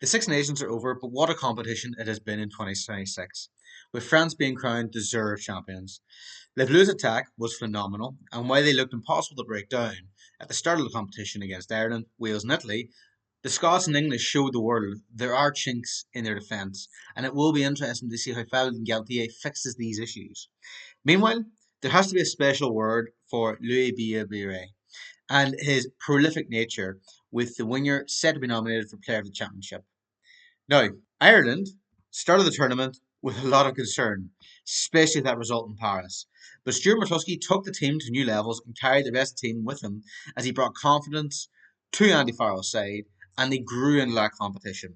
The Six Nations are over, but what a competition it has been in 2026, with France being crowned deserved champions. Le Blues' attack was phenomenal, and while they looked impossible to break down at the start of the competition against Ireland, Wales, and Italy, the Scots and English showed the world there are chinks in their defence, and it will be interesting to see how Fabien Galtier fixes these issues. Meanwhile, there has to be a special word for Louis Biabire and his prolific nature, with the winger set to be nominated for Player of the Championship. Now, Ireland started the tournament with a lot of concern, especially that result in Paris. But Stuart McCluskey took the team to new levels and carried the rest of the team with him as he brought confidence to Andy Farrell's side, and they grew into that competition.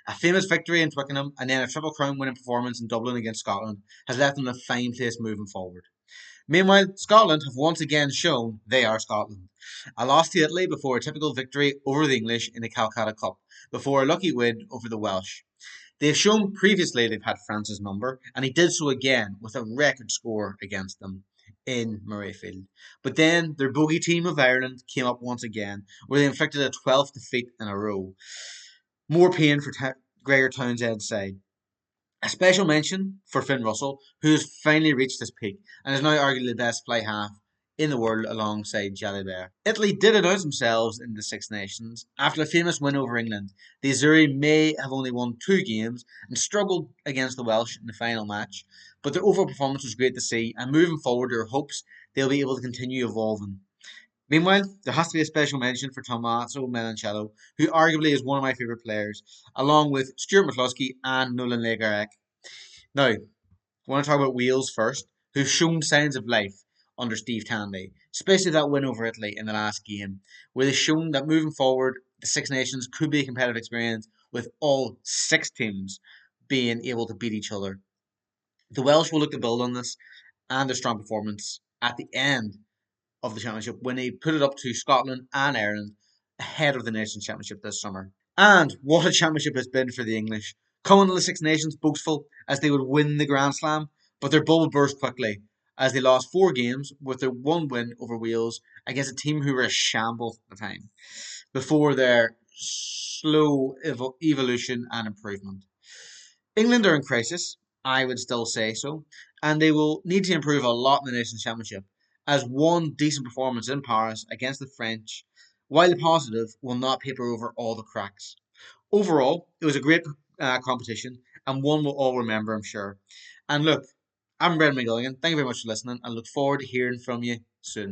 A famous victory in Twickenham and then a Triple Crown winning performance in Dublin against Scotland has left them in a fine place moving forward. Meanwhile, Scotland have once again shown they are Scotland. A loss to Italy before a typical victory over the English in the Calcutta Cup, before a lucky win over the Welsh. They've shown previously they've had France's number, and he did so again with a record score against them in Murrayfield. But then their bogey team of Ireland came up once again, where they inflicted a 12th defeat in a row. More pain for Gregor Townsend's side. A special mention for Finn Russell, who has finally reached his peak and is now arguably the best fly half in the world alongside Jalibert. Italy did announce themselves in the Six Nations after a famous win over England. The Azzurri may have only won two games and struggled against the Welsh in the final match, but their overall performance was great to see, and moving forward there are hopes they'll be able to continue evolving. Meanwhile, there has to be a special mention for Tommaso Menoncello, who arguably is one of my favourite players, along with Stuart McCluskey and Nolan Le Garrec. Now, I want to talk about Wales first, who've shown signs of life under Steve Tandy, especially that win over Italy in the last game, where they've shown that moving forward, the Six Nations could be a competitive experience with all six teams being able to beat each other. The Welsh will look to build on this and their strong performance at the end of the championship when they put it up to Scotland and Ireland ahead of the Nations Championship this summer. And what a championship it's been for the English. Coming to the Six Nations boastful as they would win the Grand Slam, but their bubble burst quickly as they lost four games with their one win over Wales against a team who were a shambles at the time before their slow evolution and improvement. England are in crisis, I would still say so, and they will need to improve a lot in the Nations Championship, as one decent performance in Paris against the French, while positive, will not paper over all the cracks. Overall, it was a great competition and one we'll all remember, I'm sure. And look, I'm Brendan McGilligan. Thank you very much for listening. I look forward to hearing from you soon.